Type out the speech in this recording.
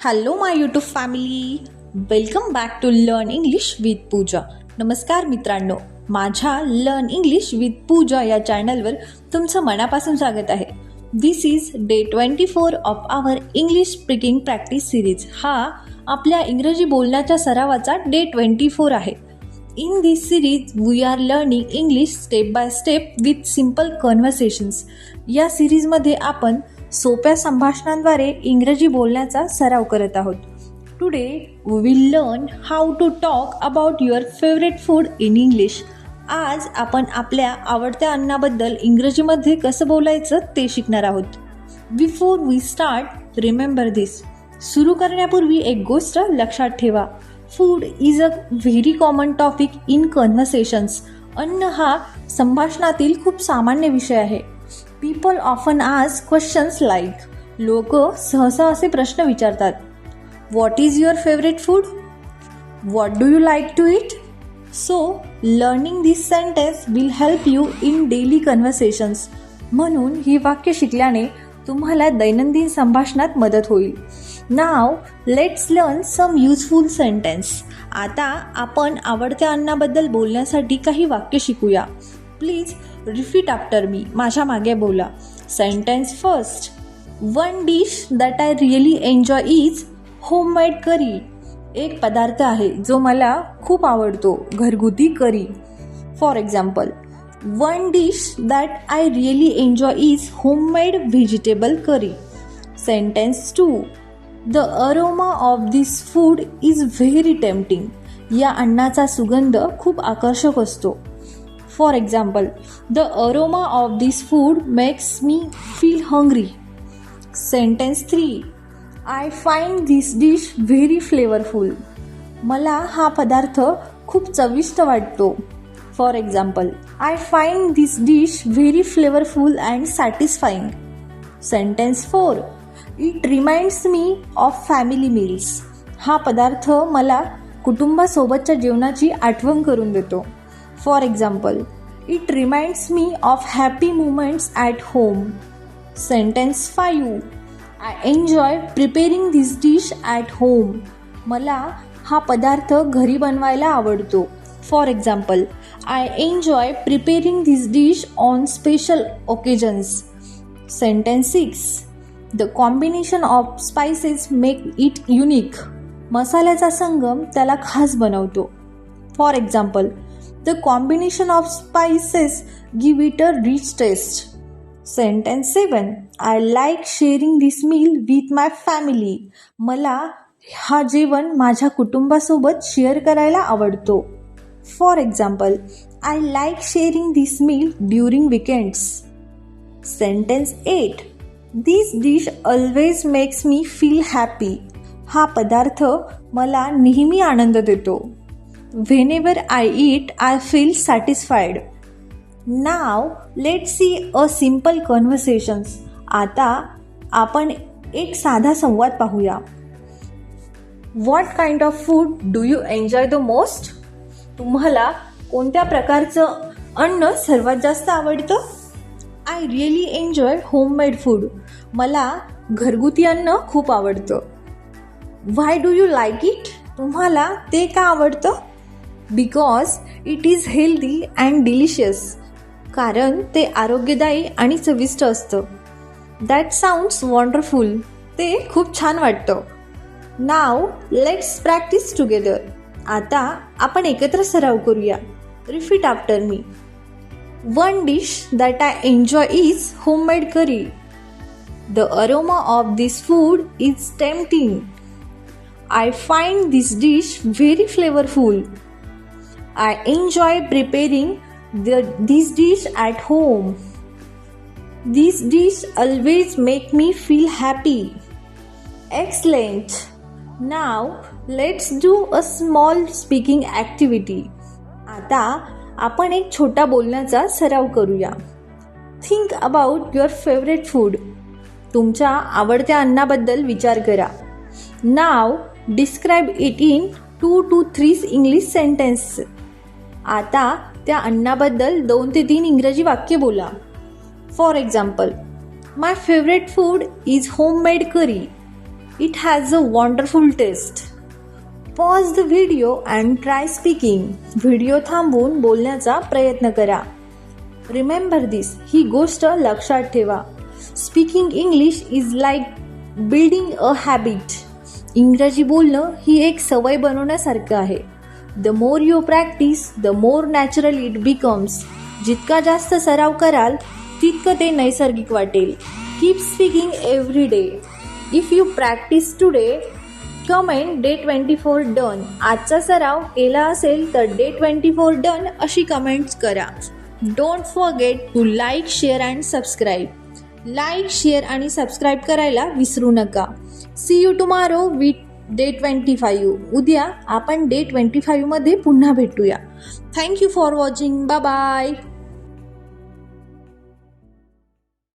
Hello my YouTube family, welcome back to learn English with Pooja. नमस्कार मित्रांनो, माझ्या learn English with पूजा या चॅनलवर तुमचं मनापासून स्वागत आहे. This is day 24 of our English speaking practice series. हा आपल्या इंग्रजी बोलण्याच्या सरावाचा डे 24 आहे. In this series we are learning English step by step with simple conversations. या सिरीजमध्ये आपण सोप्या संभाषणांद्वारे इंग्रजी बोलण्याचा सराव करत आहोत. Today we will learn how to talk about your favourite food in English. आज आपण आपल्या आवडत्या अन्नाबद्दल इंग्रजीमध्ये कसं बोलायचं ते शिकणार आहोत. Before we start, remember this. सुरू करण्यापूर्वी एक गोष्ट लक्षात ठेवा. Food is a very common topic in conversations. अन्न हा संभाषणातील खूप सामान्य विषय आहे. People often ask questions like. लोक सहसा असे प्रश्न विचारतात. What is your favourite food? What do you like to eat? So learning this sentence will help you in daily conversations. म्हणून ही वाक्य शिकल्याने तुम्हाला दैनंदिन संभाषणात मदत होईल. नाव let's learn some useful sentence. आता आपण आवडत्या अन्नाबद्दल बोलण्यासाठी काही वाक्य शिकूया. Please repeat after me. माझ्या मागे बोला. Sentence first. One dish that I really enjoy is homemade curry. एक पदार्थ आहे जो मला खूप आवडतो, घरगुती curry. For example, one dish that I really enjoy is homemade vegetable curry. Sentence two. The aroma of this food is very tempting. या अन्नाचा सुगंध खूप आकर्षक असतो. For example, the aroma of this food makes me feel hungry. Sentence three. I find this dish very flavourful. मला हा पदार्थ खूप चविष्ट वाटतो. For example, I find this dish very flavourful and satisfying. Sentence four. It reminds me of family meals. हा पदार्थ मला कुटुंबासोबतच्या जेवणाची आठवण करून देतो. For example, it reminds me of happy moments at home. Sentence five. I enjoy preparing this dish at home. मला हा पदार्थ घरी बनवायला आवडतो. For example, I enjoy preparing this dish on special occasions. Sentence six. The combination of spices make it unique. मसाल्याचा संगम त्याला खास बनवतो. For example, the combination of spices give it a rich taste. Sentence seven. I like sharing this meal with my family. मला हा जेवण माझ्या कुटुंबासोबत शेअर करायला आवडतो. For example, I like sharing this meal during weekends. Sentence eight. This dish always makes me feel happy. हा पदार्थ मला नेहमी आनंद देतो. Whenever I eat, I feel satisfied. Now, let's see a simple conversations. आता आपण एक साधा संवाद पाहूया. What kind of food do you enjoy the most? तुम्हाला कोणत्या प्रकारचं अन्न सर्वात जास्त आवडतं? I really enjoy homemade food. मला घरगुती अन्न खूप आवडतं. Why do you like it? तुम्हाला ते का आवडतं? Because it is healthy and delicious. कारण ते आरोग्यदायी आणि चविष्ट असतं. That sounds wonderful. ते खूप छान वाटतं. Now let's practice together. आता आपण एकत्र सराव करूया. Repeat after me. One dish that I enjoy is homemade curry. The aroma of this food is tempting. I find this dish very flavourful. I enjoy preparing this dish at home. This dish always make me feel happy. Excellent. Now let's do a small speaking activity. आता आपण एक छोटा बोलण्याचा सराव करूया. Think about your favorite food. तुमच्या आवडत्या अन्नाबद्दल विचार करा. Now describe it in 2 to 3 English sentences. आता त्या अन्नाबद्दल 2 ते 3 इंग्रजी वाक्य बोला. For example, my favourite food is homemade curry. It has a wonderful taste. Pause the video and try speaking. Video थांबवून बोलण्याचा प्रयत्न करा. Remember this. ही गोष्ट लक्षात ठेवा. Speaking English is like building a habit. इंग्रजी बोलणं ही एक सवय बनवण्यासारखं आहे. The more you practice, the more natural it becomes. जितका जास्त सराव कराल, तितकं ते नैसर्गिक वाटेल. Keep speaking every day. If you practice today, comment day 24 done. आजचा सराव केला असेल तर day 24 done अशी कमेंट्स करा. Don't forget to like, share and subscribe. Like, share आणि सबस्क्राईब करायला विसरू नका. See you tomorrow with day 25. उद्या आपण day 25 मध्ये पुन्हा भेटूया. Thank you for watching. Bye bye.